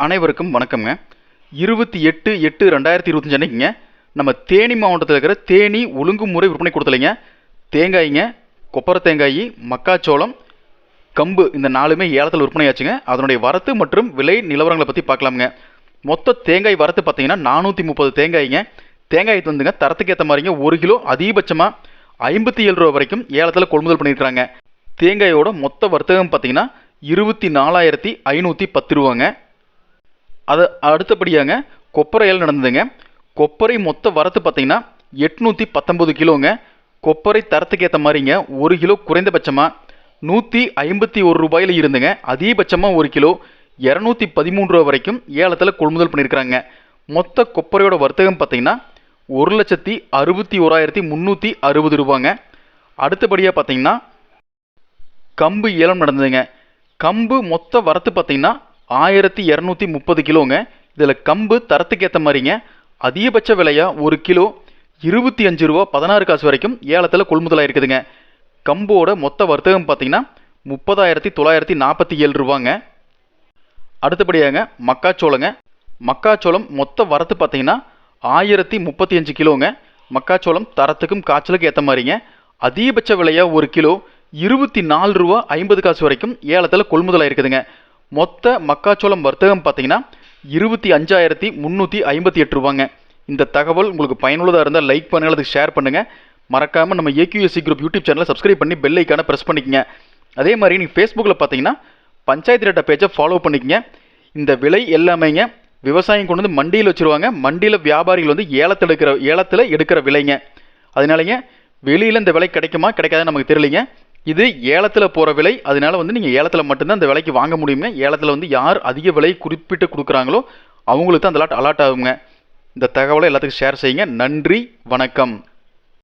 அனைவருக்கும் வணக்கம்ங்க. 28/8/2025 அன்னைக்குங்க நம்ம தேனி மாவட்டத்தில் இருக்கிற தேனி ஒழுங்குமுறை விற்பனை கொடுத்தலைங்க தேங்காய்ங்க, கொப்பரை தேங்காய், மக்காச்சோளம், கம்பு இந்த நாலுமே ஏலத்தில் விற்பனை ஆச்சுங்க. அதனுடைய வரத்து மற்றும் விலை நிலவரங்களை பற்றி பார்க்கலாமுங்க. மொத்த தேங்காய் வரத்து பார்த்தீங்கன்னா 430 தேங்காய்ங்க. தேங்காய் வந்துங்க தரத்துக்கு ஏற்ற மாதிரிங்க 1 கிலோ அதிகபட்சமாக 57 ரூபா வரைக்கும் ஏலத்தில் கொள்முதல் பண்ணியிருக்கிறாங்க. தேங்காயோட மொத்த வர்த்தகம் பார்த்தீங்கன்னா 24,510 ரூபாங்க. அது அடுத்தபடியாங்க கொப்பரை ஏலம் நடந்ததுங்க. கொப்பரை மொத்த வரத்து பார்த்தீங்கன்னா 819 கிலோங்க. கொப்பரை தரத்துக்கு ஏற்ற மாதிரிங்க 1 கிலோ குறைந்தபட்சமாக 151 ரூபாயில் இருந்துங்க அதிகபட்சமாக 1 கிலோ 213 ரூபா வரைக்கும் ஏலத்தில் கொள்முதல் பண்ணியிருக்கிறாங்க. மொத்த கொப்பரையோட வர்த்தகம் பார்த்தீங்கன்னா 1,61,360 ரூபாங்க. அடுத்தபடியாக பார்த்தீங்கன்னா கம்பு ஏலம் நடந்ததுங்க. கம்பு மொத்த வரத்து பார்த்தீங்கன்னா 1,230 கிலோங்க. இதில் கம்பு தரத்துக்கு ஏற்ற மாதிரிங்க அதிகபட்ச விலையாக 1 கிலோ 25 ரூபா 16 காசு வரைக்கும் ஏலத்தில் கொள்முதலாக இருக்குதுங்க. கம்போட மொத்த வர்த்தகம் பார்த்தீங்கன்னா 30,947 ரூபாங்க. அடுத்தபடியாங்க மக்காச்சோளங்க. மக்காச்சோளம் மொத்த வரத்து பார்த்தீங்கன்னா 1,035 கிலோங்க. மக்காச்சோளம் தரத்துக்கும் காய்ச்சலுக்கு ஏற்ற மாதிரிங்க அதிகபட்ச விலையாக 1 கிலோ 24 ரூபா 50 காசு வரைக்கும் ஏலத்தில் கொள்முதலாக இருக்குதுங்க. மொத்த மக்காச்சோளம் வர்த்தகம் பார்த்தீங்கன்னா 25,358 ரூபாங்க. இந்த தகவல் உங்களுக்கு பயனுள்ளதாக இருந்தால் லைக் பண்ணுங்கள், அதுக்கு ஷேர் பண்ணுங்கள். மறக்காமல் நம்ம ஏக்யூஎஸ்சி குரூப் யூடியூப் சேனலை சப்ஸ்கிரைப் பண்ணி பெல் ஐக்கானை ப்ரெஸ் பண்ணிக்கங்க. அதே மாதிரி நீங்கள் ஃபேஸ்புக்கில் பார்த்தீங்கன்னா பஞ்சாயத்து டேட்டா பேஜை ஃபாலோ பண்ணிக்கங்க. இந்த விலை எல்லாமேங்க விவசாயம் கொண்டு வந்து மண்டியில் வச்சுருவாங்க. மண்டியில் வியாபாரிகள் வந்து ஏலத்தில் எடுக்கிற விலைங்க. அதனாலங்க வெளியில் இந்த விலை கிடைக்குமா கிடைக்காதுன்னு நமக்கு தெரியலைங்க. இது ஏலத்தில் போகிற விலை. அதனால வந்து நீங்கள் ஏலத்தில் மட்டும்தான் இந்த விலைக்கு வாங்க முடியுங்க. ஏலத்தில் வந்து யார் அதிக விலை குறிப்பிட்டு கொடுக்குறாங்களோ அவங்களுக்கு தான் அந்த அலாட் ஆகுங்க. இந்த தகவலை எல்லாத்துக்கும் ஷேர் செய்யுங்க. நன்றி, வணக்கம்.